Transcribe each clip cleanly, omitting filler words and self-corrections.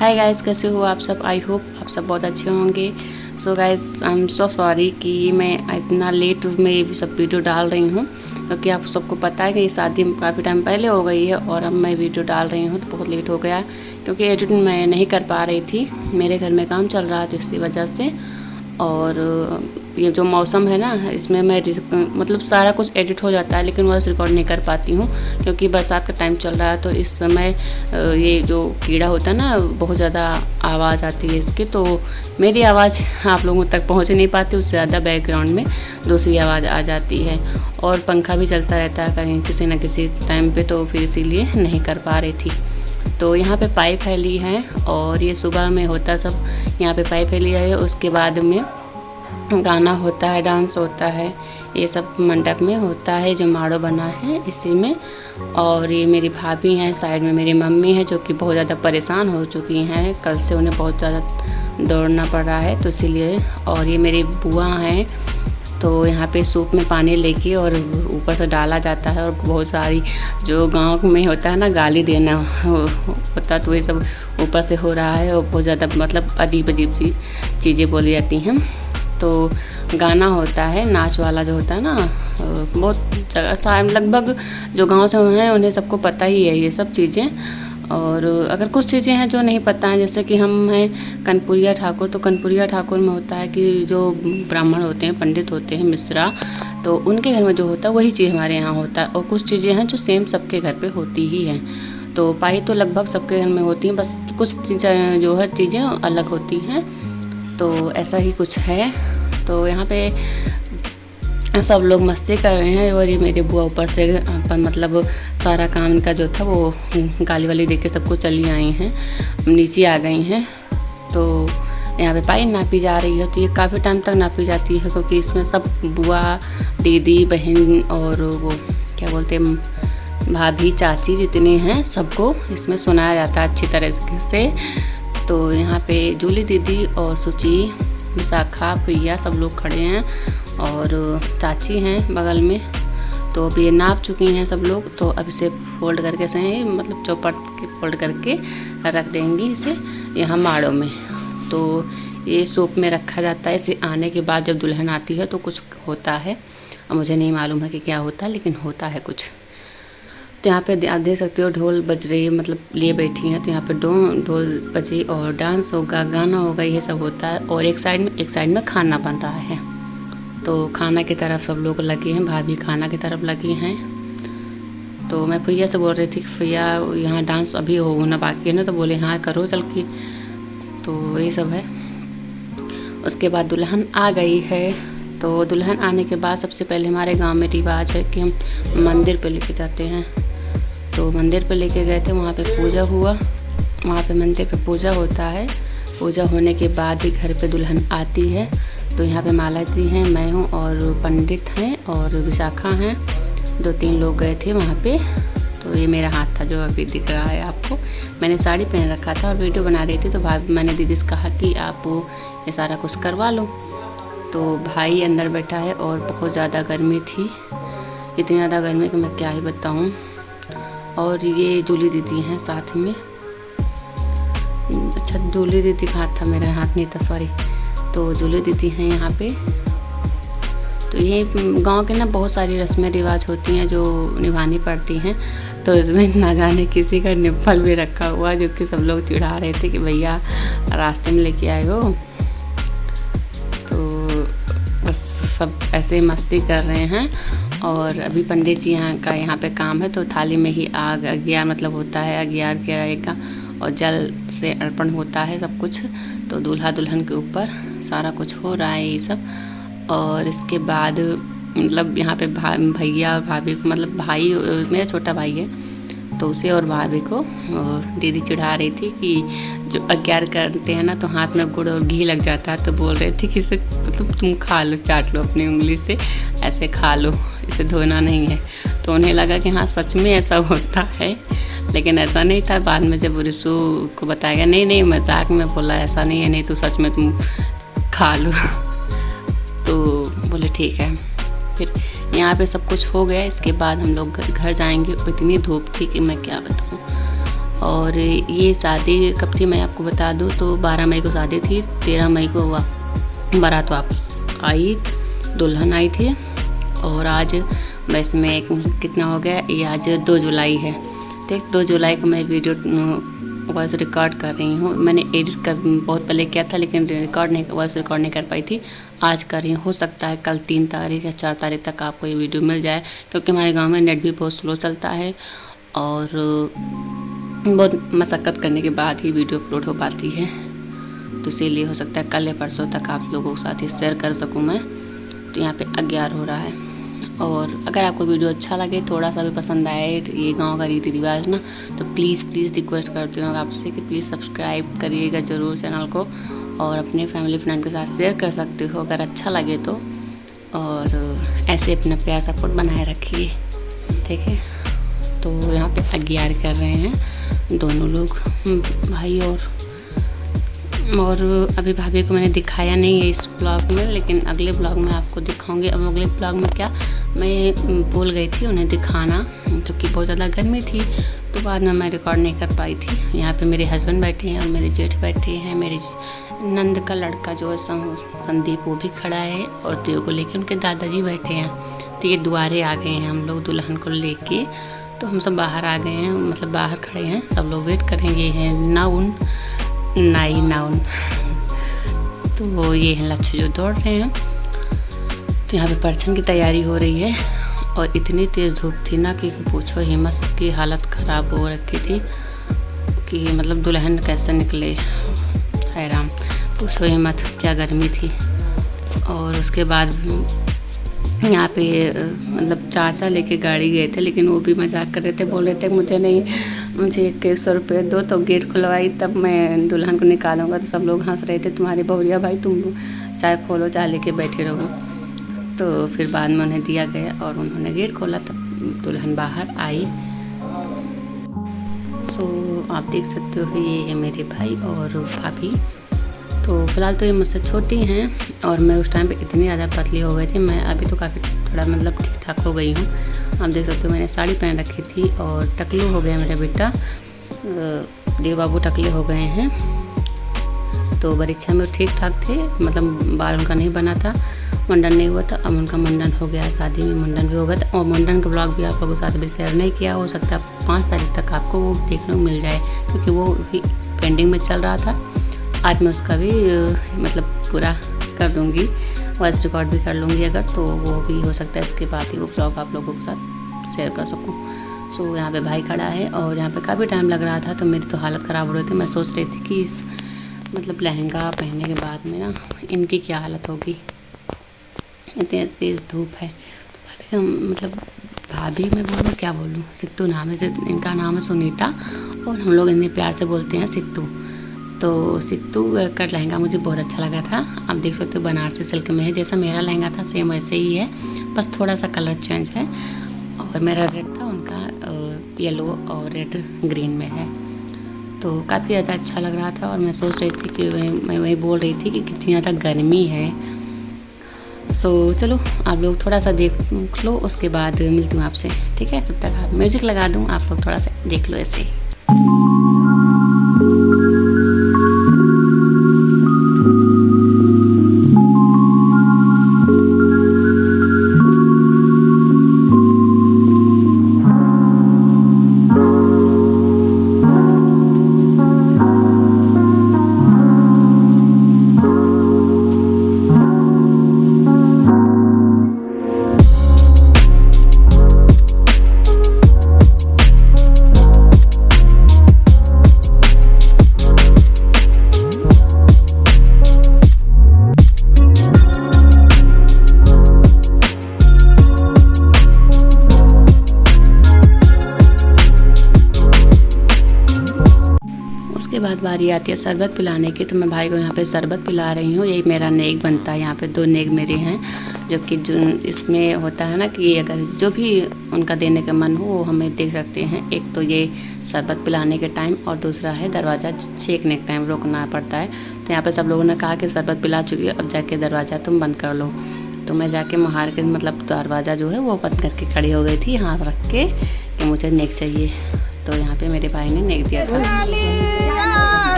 Hi guys, कैसे हो आप सब। आई होप आप सब बहुत अच्छे होंगे। So guys, I am so sorry कि मैं इतना लेट में ये सब वीडियो डाल रही हूँ, क्योंकि आप सबको पता है कि ये शादी काफ़ी टाइम पहले हो गई है और अब मैं वीडियो डाल रही हूँ तो बहुत लेट हो गया, क्योंकि एडिट मैं नहीं कर पा रही थी। मेरे घर में काम चल रहा था इसी वजह से। और ये जो मौसम है ना, इसमें मैं मतलब सारा कुछ एडिट हो जाता है, लेकिन वॉइस रिकॉर्ड नहीं कर पाती हूँ, क्योंकि बरसात का टाइम चल रहा है। तो इस समय ये जो कीड़ा होता है ना, बहुत ज़्यादा आवाज़ आती है इसकी, तो मेरी आवाज़ आप लोगों तक पहुँच नहीं पाती, उससे ज़्यादा बैकग्राउंड में दूसरी आवाज़ आ जाती है। और पंखा भी चलता रहता है कहीं किसी न किसी टाइम पे, तो फिर इसीलिए नहीं कर पा रही थी। तो यहाँ पे पाइप फैली है और ये सुबह में होता सब, यहाँ पे पाइप फैली है। उसके बाद में गाना होता है, डांस होता है, ये सब मंडप में होता है जो माड़ो बना है इसी में। और ये मेरी भाभी हैं, साइड में मेरी मम्मी है जो कि बहुत ज़्यादा परेशान हो चुकी हैं, कल से उन्हें बहुत ज़्यादा दौड़ना पड़ रहा है तो इसीलिए। और ये मेरी बुआ हैं, तो यहाँ पे सूप में पानी लेके और ऊपर से डाला जाता है। और बहुत सारी जो गांव में होता है ना, गाली देना होता, तो ये सब ऊपर से हो रहा है और बहुत ज़्यादा मतलब अजीब अजीब सी चीज़ें बोली जाती हैं। तो गाना होता है, नाच वाला जो होता है ना, बहुत जगह लगभग जो गांव से हैं उन्हें सबको पता ही है ये सब चीज़ें। और अगर कुछ चीज़ें हैं जो नहीं पता हैं, जैसे कि हम हैं कनपुरिया ठाकुर, तो कनपुरिया ठाकुर में होता है कि जो ब्राह्मण होते हैं, पंडित होते हैं, मिश्रा, तो उनके घर में जो होता है वही चीज़ हमारे यहाँ होता है। और कुछ चीज़ें हैं जो सेम सबके घर पे होती ही हैं। तो पाई तो लगभग सबके घर में होती हैं, बस कुछ चीज़ें जो है चीज़ें अलग होती हैं। तो ऐसा ही कुछ है। तो यहाँ पे सब लोग मस्ती कर रहे हैं और ये मेरी बुआ ऊपर से मतलब सारा काम इनका जो था वो गाली वाली दे के सबको चली आई हैं, नीचे आ गई हैं। तो यहाँ पे पाई नापी जा रही है, तो ये काफ़ी टाइम तक नापी जाती है, क्योंकि इसमें सब बुआ, दीदी, बहन और वो क्या बोलते हैं भाभी, चाची जितनी हैं सबको इसमें सुनाया जाता है अच्छी तरह से। तो यहाँ पे जूली दीदी और सुची, विशाखा, भैया सब लोग खड़े हैं और चाची हैं बगल में। तो अब ये नाप चुकी हैं सब लोग, तो अब इसे फोल्ड करके सही मतलब चौपट के फोल्ड करके रख देंगी इसे यहाँ माड़ों में। तो ये सूप में रखा जाता है। इसे आने के बाद जब दुल्हन आती है तो कुछ होता है, अब मुझे नहीं मालूम है कि क्या होता है, लेकिन होता है कुछ। तो यहाँ पे आप देख सकते हो ढोल बज रही है, मतलब लिए बैठी हैं, तो यहाँ पे ढोल बजे और डांस होगा, गाना होगा, ये सब होता है। और एक साइड में खाना बन रहा है, तो खाना की तरफ सब लोग लगे हैं, भाभी खाना की तरफ लगी हैं। तो मैं भैया से बोल रही थी कि भैया यहाँ डांस अभी होना बाकी है ना, तो बोले हाँ करो चल के। तो यही सब है। उसके बाद दुल्हन आ गई है। तो दुल्हन आने के बाद सबसे पहले हमारे गांव में रिवाज है कि हम मंदिर पे लेके जाते हैं। तो मंदिर पे लेके गए थे, वहाँ पे पूजा हुआ, वहाँ पे मंदिर पे पूजा होता है। पूजा होने के बाद ही घर पे दुल्हन आती है। तो यहाँ पे माला दी हैं, मैं हूँ और पंडित हैं और विशाखा हैं, 2-3 लोग गए थे वहाँ पे। तो ये मेरा हाथ था जो अभी दिख रहा है आपको। मैंने साड़ी पहन रखा था और वीडियो बना रही थी, तो मैंने दीदी से कहा कि आप ये सारा कुछ करवा लो। तो भाई अंदर बैठा है और बहुत ज़्यादा गर्मी थी, इतनी ज़्यादा गर्मी कि मैं क्या ही बताऊँ। और ये जूली दीदी हैं साथ में। अच्छा, जूली दीदी का हाथ था, मेरा हाथ नहीं था, सॉरी। तो जूली दीदी हैं यहाँ पे। तो ये गांव के ना बहुत सारी रस्में रिवाज होती हैं जो निभानी पड़ती हैं। तो इसमें ना जाने किसी का निप्पल भी रखा हुआ, जो कि सब लोग चिढ़ा रहे थे कि भैया रास्ते में लेके आए हो। बस सब ऐसे ही मस्ती कर रहे हैं। और अभी पंडित जी यहाँ पे काम है, तो थाली में ही आग अज्ञार मतलब होता है, अज्ञार रहेगा और जल से अर्पण होता है सब कुछ। तो दूल्हा दुल्हन के ऊपर सारा कुछ हो रहा है ये सब। और इसके बाद मतलब यहाँ पे भैया और भाभी को, मतलब भाई मेरा छोटा भाई है, तो उसे और भाभी को दीदी चिढ़ा रही थी कि जो अज्ञार करते हैं ना, तो हाथ में गुड़ और घी लग जाता है। तो बोल रही थी कि इसे मतलब तुम खा लो, चाट लो अपनी उंगली से, ऐसे खा लो, इसे धोना नहीं है। तो उन्हें लगा कि हाँ सच में ऐसा होता है, लेकिन ऐसा नहीं था। बाद में जब रिशु को बताया गया, नहीं मजाक में बोला, ऐसा नहीं है, नहीं तो सच में तुम खा लो। तो बोले ठीक है। फिर यहाँ पे सब कुछ हो गया। इसके बाद हम लोग घर जाएंगे। इतनी धूप थी कि मैं क्या बताऊँ। और ये शादी कब थी मैं आपको बता दूँ तो 12 मई को शादी थी, 13 मई को बारात वापस आई, दुल्हन आई थी। और आज बस में कितना हो गया, ये आज 2 जुलाई है। ठीक, 2 जुलाई को मैं वीडियो वॉइस रिकॉर्ड कर रही हूँ। मैंने एडिट कर बहुत पहले किया था लेकिन वॉइस रिकॉर्ड नहीं कर पाई थी। आज कर रही हूँ, हो सकता है कल 3 तारीख या 4 तारीख तक आपको ये वीडियो मिल जाए, क्योंकि हमारे गांव में नेट भी बहुत स्लो चलता है और बहुत मशक्क़त करने के बाद ही वीडियो अपलोड हो पाती है। तो इसीलिए हो सकता है कल या परसों तक आप लोगों के साथ ही शेयर कर सकूँ मैं। तो यहाँ पे 11 हो रहा है। और अगर आपको वीडियो अच्छा लगे, थोड़ा सा भी पसंद आए ये गांव का रीति रिवाज ना, तो प्लीज़ रिक्वेस्ट करती हूँ आपसे कि प्लीज़ सब्सक्राइब करिएगा ज़रूर चैनल को, और अपने फैमिली फ्रेंड के साथ शेयर कर सकते हो अगर अच्छा लगे तो। और ऐसे अपना प्यार सपोर्ट बनाए रखिए, ठीक है। तो यहाँ पे 11 कर रहे हैं दोनों लोग, भाई और अभी भाभी को मैंने दिखाया नहीं है इस ब्लॉग में, लेकिन अगले ब्लॉग में आपको दिखाऊंगी। अब अगले ब्लॉग में क्या, मैं भूल गई थी उन्हें दिखाना क्योंकि बहुत ज़्यादा गर्मी थी, तो बाद में मैं रिकॉर्ड नहीं कर पाई थी। यहाँ पे मेरे हस्बैंड बैठे हैं और मेरे जेठ बैठे हैं, मेरे नंद का लड़का जो है संदीप वो भी खड़ा है, और देव को लेके उनके दादाजी बैठे हैं। तो ये दुआरे आ गए हैं हम लोग दुल्हन को लेके, तो हम सब बाहर आ गए हैं, मतलब बाहर खड़े हैं, सब लोग वेट करेंगे। ये हैं नाउन तो ये हैं लक्ष्य जो दौड़ रहे हैं। तो यहाँ पे परछन की तैयारी हो रही है, और इतनी तेज़ धूप थी ना कि पूछो, हिम्मत सबकी हालत ख़राब हो रखी थी कि मतलब दुल्हन कैसे निकले, हैरान, पूछो हिम्मत, क्या गर्मी थी। और उसके बाद यहाँ पे मतलब चाचा लेके गाड़ी गए थे, लेकिन वो भी मजाक कर रहे थे, बोल रहे थे मुझे 2100 रुपये दो तो गेट खुलवाई तब मैं दुल्हन को निकालूंगा। तो सब लोग हंस रहे थे, तुम्हारी बहुरिया भाई तुम चाय खोलो, चाय लेके बैठे रहो। तो फिर बाद में उन्हें दिया गया और उन्होंने गेट खोला, तब दुल्हन बाहर आई। सो आप देख सकते हो ये है मेरे भाई और भाभी। तो फिलहाल तो ये मुझसे छोटी हैं, और मैं उस टाइम पे इतनी ज़्यादा पतली हो गई थी, मैं अभी तो काफ़ी थोड़ा मतलब ठीक ठाक हो गई हूँ। आप देख सकते हो मैंने साड़ी पहन रखी थी, और टकलू हो गया मेरा बेटा, देव बाबू टकले हो गए हैं। तो परीक्षा में ठीक ठाक थे, मतलब बाल उनका नहीं बना था, मुंडन नहीं हुआ था, अब उनका मुंडन हो गया, शादी में मुंडन भी हो गया था। और मुंडन का ब्लॉग भी आप लोगों के साथ भी शेयर नहीं किया, हो सकता है 5 तारीख तक आपको वो देखने को मिल जाए, क्योंकि वो भी पेंडिंग में चल रहा था। आज मैं उसका भी मतलब पूरा कर दूंगी, वॉइस रिकॉर्ड भी कर लूँगी अगर, तो वो भी हो सकता है इसके बाद ही वो ब्लॉग आप लोगों के साथ शेयर कर सकूँ। सो यहाँ पे भाई खड़ा है, और यहाँ पे काफ़ी टाइम लग रहा था, तो मेरी तो हालत ख़राब हो रही थी। मैं सोच रही थी कि इस मतलब लहंगा पहनने के बाद में ना इनकी क्या हालत होगी, इतनी तेज़ धूप है। तो मतलब भाभी मैं बोलूँ क्या बोलूँ, सित्तू नाम है, इनका नाम है सुनीता, और हम लोग इन्हें प्यार से बोलते हैं सित्तू। तो सित्तू का लहंगा मुझे बहुत अच्छा लगा था। आप देख सकते हो बनारसी सिल्क में है, जैसा मेरा लहंगा था सेम वैसे ही है, बस थोड़ा सा कलर चेंज है। और मेरा रेड था, उनका येलो और रेड ग्रीन में है। तो काफ़ी ज़्यादा अच्छा लग रहा था, और मैं सोच रही थी कि मैं वही बोल रही थी कि कितनी ज़्यादा गर्मी है। सो चलो आप लोग थोड़ा सा देख लो, उसके बाद मिलती हूँ आपसे, ठीक है। तब तक आप म्यूज़िक लगा दूँ, आप लोग थोड़ा सा देख लो ऐसे ही। उसके बाद बारी आती है शरबत पिलाने की, तो मैं भाई को यहाँ पे शरबत पिला रही हूँ। यही मेरा नेक बनता है, यहाँ पे 2 नेक मेरे हैं, जो कि इसमें होता है ना कि अगर जो भी उनका देने का मन हो वो हमें दे सकते हैं। एक तो ये शरबत पिलाने के टाइम, और दूसरा है दरवाज़ा छेकने के टाइम रोकना पड़ता है। तो यहाँ पे सब लोगों ने कहा कि शरबत पिला चुकी है, अब जाके दरवाज़ा तुम बंद कर लो। तो मैं जाके मुहार के मतलब दरवाज़ा जो है वो बंद करके खड़ी हो गई थी, हाथ रख के कि मुझे नेक चाहिए। तो यहाँ पे मेरे भाई ने नेक दिया था।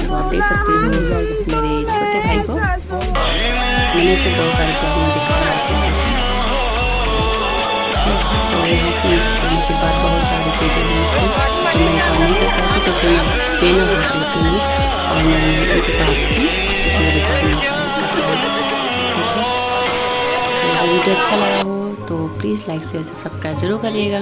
तो आप देख सकते हो मेरे छोटे भाई को मैंने इसे बहुत सारे ब्लॉग में दिखाया। तो यहाँ पे करने के बाद बहुत सारी चीज़ें हुई थी तो मैंने काम नहीं कर पाई थी क्योंकि मैं पेन और हाथ में और मैं उनके पास थी इसलिए रिकॉर्ड नहीं कर पाई। ठीक है, वीडियो अच्छा लगा हो तो प्लीज़ लाइक शेयर सब्सक्राइब जरूर करिएगा।